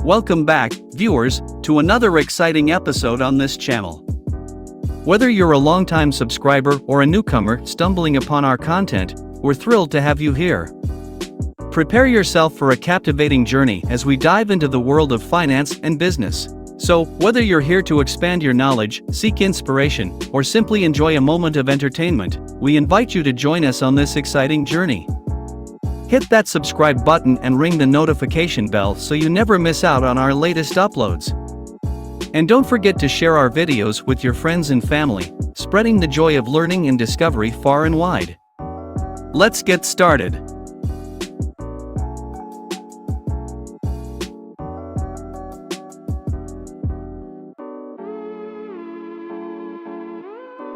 Welcome back, viewers, to another exciting episode on this channel. Whether you're a longtime subscriber or a newcomer stumbling upon our content, we're thrilled to have you here. Prepare yourself for a captivating journey as we dive into the world of finance and business. So, whether you're here to expand your knowledge, seek inspiration, or simply enjoy a moment of entertainment, we invite you to join us on this exciting journey. Hit that subscribe button and ring the notification bell so you never miss out on our latest uploads. And don't forget to share our videos with your friends and family, spreading the joy of learning and discovery far and wide. Let's get started.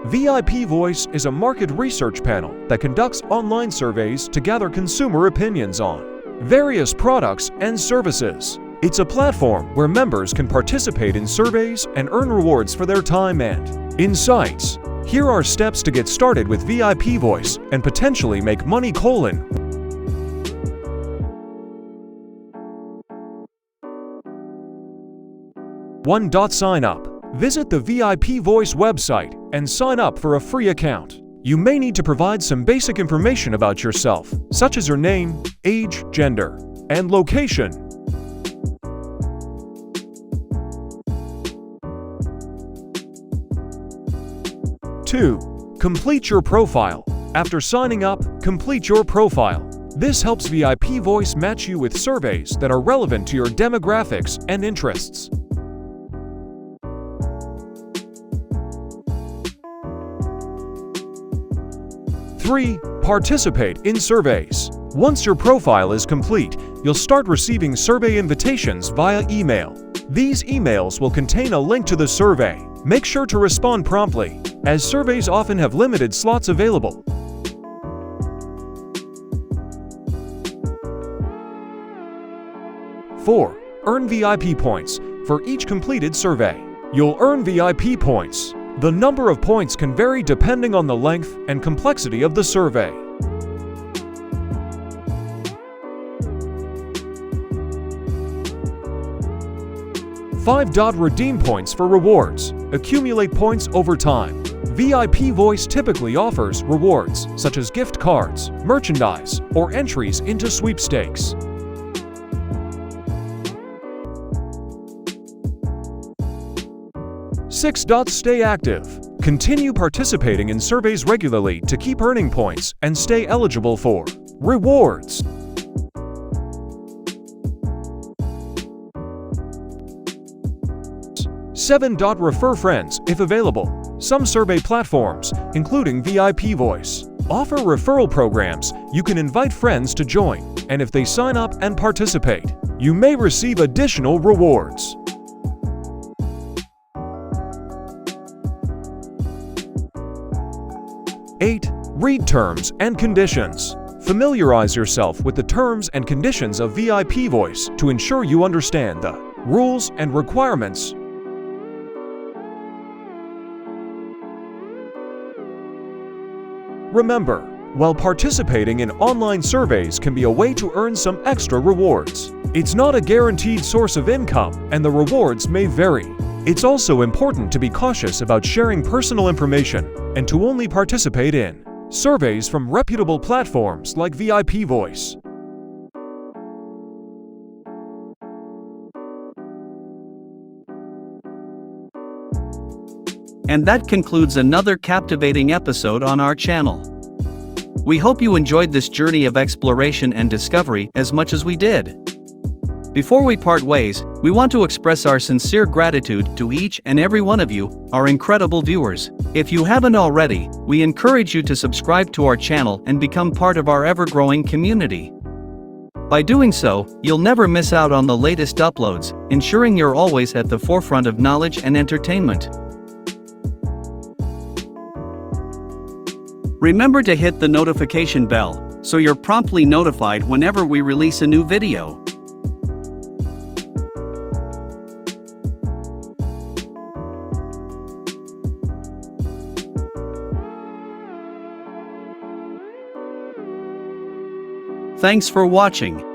VIP Voice is a market research panel that conducts online surveys to gather consumer opinions on various products and services. It's a platform where members can participate in surveys and earn rewards for their time and insights. Here are steps to get started with VIP Voice and potentially make money. 1. Sign up. Visit the VIP Voice website and sign up for a free account. You may need to provide some basic information about yourself, such as your name, age, gender, and location. 2. Complete your profile. After signing up, complete your profile. This helps VIP Voice match you with surveys that are relevant to your demographics and interests. 3. Participate in surveys. Once your profile is complete, you'll start receiving survey invitations via email. These emails will contain a link to the survey. Make sure to respond promptly, as surveys often have limited slots available. 4. Earn VIP points for each completed survey. You'll earn VIP points. The number of points can vary depending on the length and complexity of the survey. 5. Redeem points for rewards. Accumulate points over time. VIP Voice typically offers rewards such as gift cards, merchandise, or entries into sweepstakes. 6. Stay active. Continue participating in surveys regularly to keep earning points and stay eligible for rewards. 7. Refer friends if available. Some survey platforms, including VIP Voice, offer referral programs. You can invite friends to join, and if they sign up and participate, you may receive additional rewards. 8. Read terms and conditions. Familiarize yourself with the terms and conditions of VIP Voice to ensure you understand the rules and requirements. Remember, while participating in online surveys can be a way to earn some extra rewards, it's not a guaranteed source of income and the rewards may vary. It's also important to be cautious about sharing personal information and to only participate in surveys from reputable platforms like VIP Voice. And that concludes another captivating episode on our channel. We hope you enjoyed this journey of exploration and discovery as much as we did. Before we part ways, we want to express our sincere gratitude to each and every one of you, our incredible viewers. If you haven't already, we encourage you to subscribe to our channel and become part of our ever-growing community. By doing so, you'll never miss out on the latest uploads, ensuring you're always at the forefront of knowledge and entertainment. Remember to hit the notification bell, so you're promptly notified whenever we release a new video. Thanks for watching.